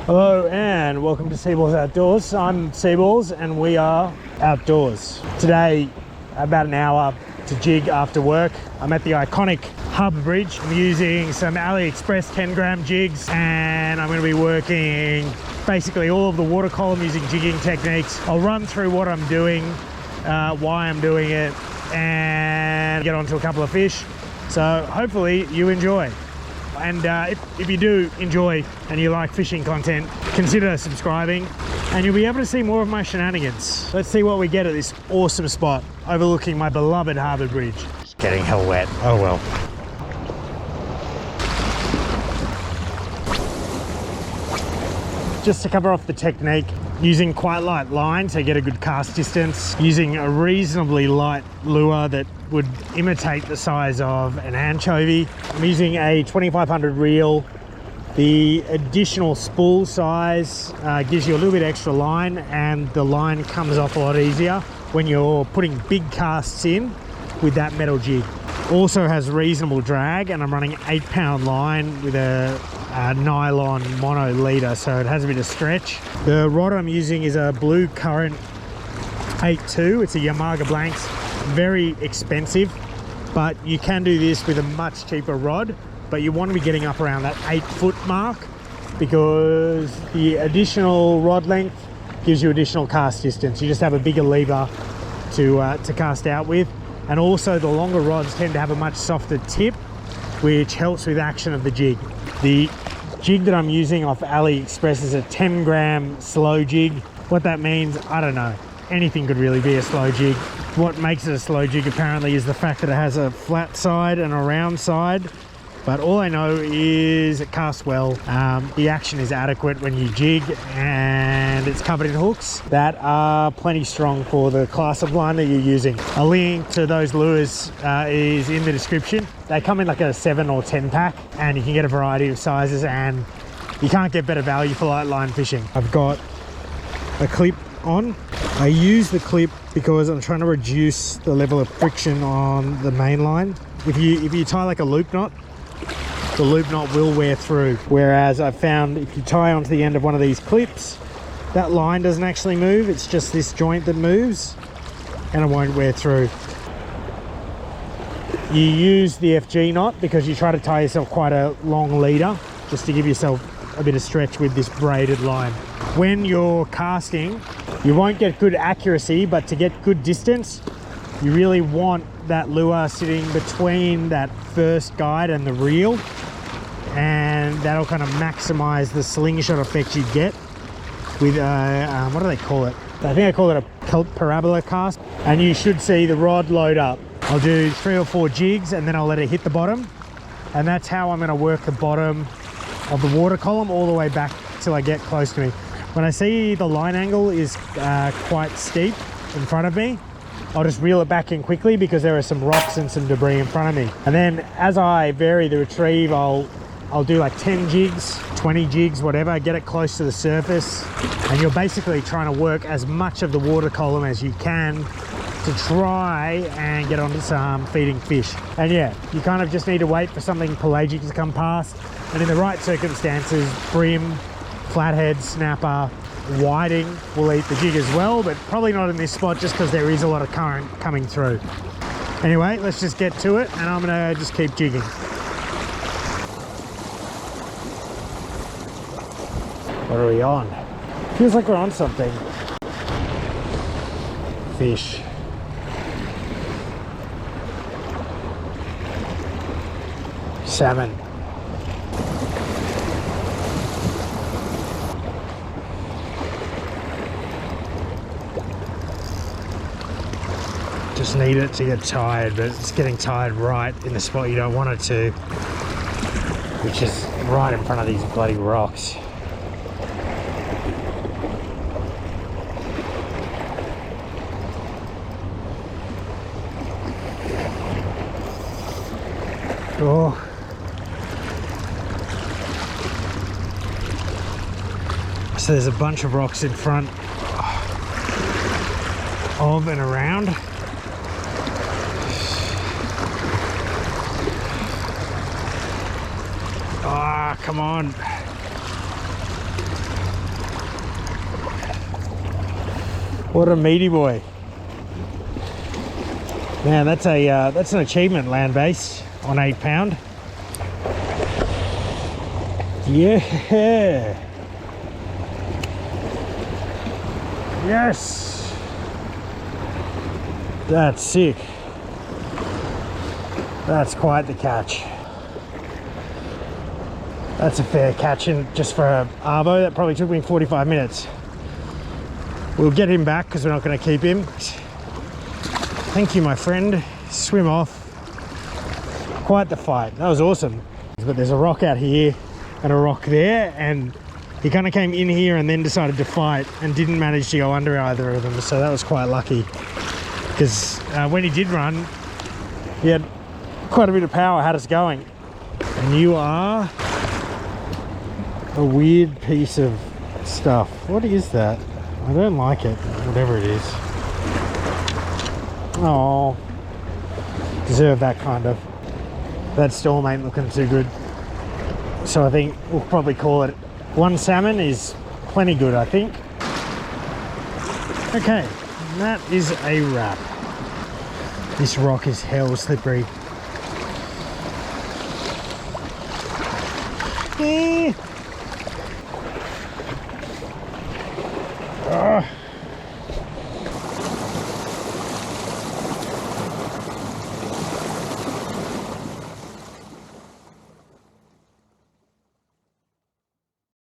Hello and welcome to Seaballs Outdoors. I'm Seaballs and we are outdoors. Today, about an hour to jig after work. I'm at the iconic Harbour Bridge. I'm using some AliExpress 10-gram jigs and I'm going to be working basically all of the water column using jigging techniques. I'll run through what I'm doing, why I'm doing it, and get onto a couple of fish. So hopefully you enjoy. And if you do enjoy and you like fishing content, consider subscribing and you'll be able to see more of my shenanigans. Let's see what we get at this awesome spot overlooking my beloved Harbour Bridge. It's getting hell wet. Oh well. Just to cover off the technique, using quite light line to get a good cast distance, using a reasonably light lure that would imitate the size of an anchovy. I'm using a 2500 reel. The additional spool size gives you a little bit extra line and the line comes off a lot easier when you're putting big casts in with that metal jig. Also has reasonable drag and I'm running 8-pound line with a nylon mono leader, so it has a bit of stretch. The rod I'm using is a Blue Current 8.2. It's a Yamaga Blanks, very expensive, but you can do this with a much cheaper rod, but you want to be getting up around that 8-foot mark because the additional rod length gives you additional cast distance. You just have a bigger lever to cast out with, and also the longer rods tend to have a much softer tip, which helps with action of the jig. The jig that I'm using off AliExpress is a 10-gram slow jig. What that means, I don't know. Anything could really be a slow jig. What makes it a slow jig apparently is the fact that it has a flat side and a round side. But all I know is it casts well. The action is adequate when you jig and it's covered in hooks that are plenty strong for the class of line that you're using. A link to those lures is in the description. They come in like a 7 or 10 pack and you can get a variety of sizes and you can't get better value for light line fishing. I've got a clip on. I use the clip because I'm trying to reduce the level of friction on the main line. If you tie like a loop knot, the loop knot will wear through, whereas I've found if you tie onto the end of one of these clips, that line doesn't actually move, it's just this joint that moves and it won't wear through. You use the FG knot because you try to tie yourself quite a long leader just to give yourself a bit of stretch with this braided line. When you're casting, you won't get good accuracy, but to get good distance, you really want that lure sitting between that first guide and the reel, and that'll kind of maximize the slingshot effect you get with what do they call it? I think I call it a parabola cast. And you should see the rod load up. I'll do 3 or 4 jigs and then I'll let it hit the bottom, and that's how I'm going to work the bottom of the water column all the way back till I get close to me. When I see the line angle is quite steep in front of me, I'll just reel it back in quickly because there are some rocks and some debris in front of me. And then as I vary the retrieve, I'll do like 10 jigs, 20 jigs, whatever, get it close to the surface. And you're basically trying to work as much of the water column as you can to try and get onto some feeding fish. And yeah, you kind of just need to wait for something pelagic to come past. And in the right circumstances, bream, flathead, snapper, whiting will eat the jig as well, but probably not in this spot just because there is a lot of current coming through. Anyway, let's just get to it and I'm gonna just keep jigging. What are we on? Feels like we're on something. Fish. Salmon. Just need it to get tired, but it's getting tired right in the spot you don't want it to, which is right in front of these bloody rocks. Oh. So there's a bunch of rocks in front of and around. Ah, come on. What a meaty boy. Man, that's an achievement, land base on 8 pound. Yeah. Yes. That's sick. That's quite the catch. That's a fair catch in just for a arvo. That probably took me 45 minutes. We'll get him back because we're not going to keep him. Thank you, my friend. Swim off. Quite the fight. That was awesome. But there's a rock out here and a rock there, and he kind of came in here and then decided to fight and didn't manage to go under either of them. So that was quite lucky, because when he did run, he had quite a bit of power, had us going. And you are a weird piece of stuff. What is that? I don't like it, whatever it is. Oh, deserve that kind of. That storm ain't looking too good. So I think we'll probably call it one salmon is plenty good, I think. Okay, that is a wrap. This rock is hell slippery.